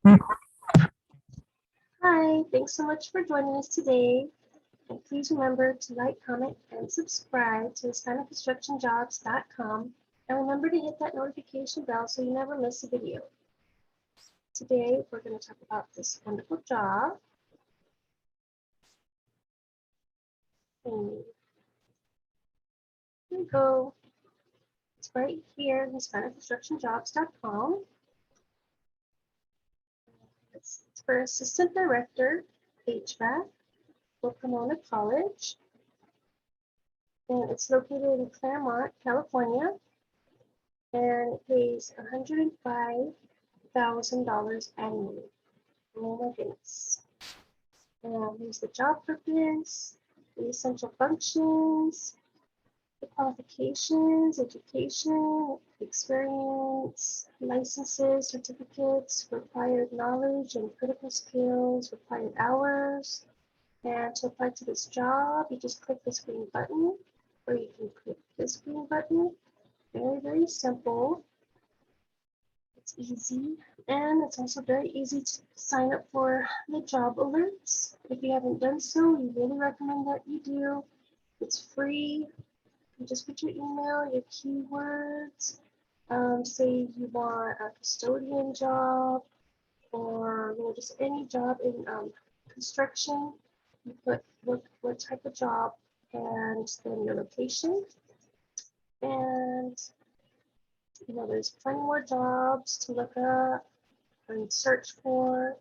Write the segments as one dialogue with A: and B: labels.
A: Hi, thanks so much for joining us today. And please remember to like, comment, and subscribe to HispanicConstructionJobs.com. And remember to hit that notification bell so you never miss a video. Today, we're going to talk about this wonderful job. And here we go. It's right here, HispanicConstructionJobs.com. It's for Assistant Director, HVAC, for Pomona College. And it's located in Claremont, California. And it pays $105,000 annually. Oh my goodness. And here's the job purpose, the essential functions, the qualifications, education, experience, licenses, certificates, required knowledge and critical skills, required hours. And to apply to this job, you just click this green button, or you can click this green button. Very, very simple. It's easy, and it's also very easy to sign up for the job alerts. If you haven't done so, we really recommend that you do. It's free. You just put your email, your keywords. Say you want a custodian job, or just any job in construction. You put what type of job, and then your location. And there's plenty more jobs to look up and search for.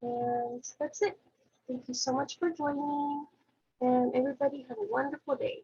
A: And that's it. Thank you so much for joining, and everybody have a wonderful day.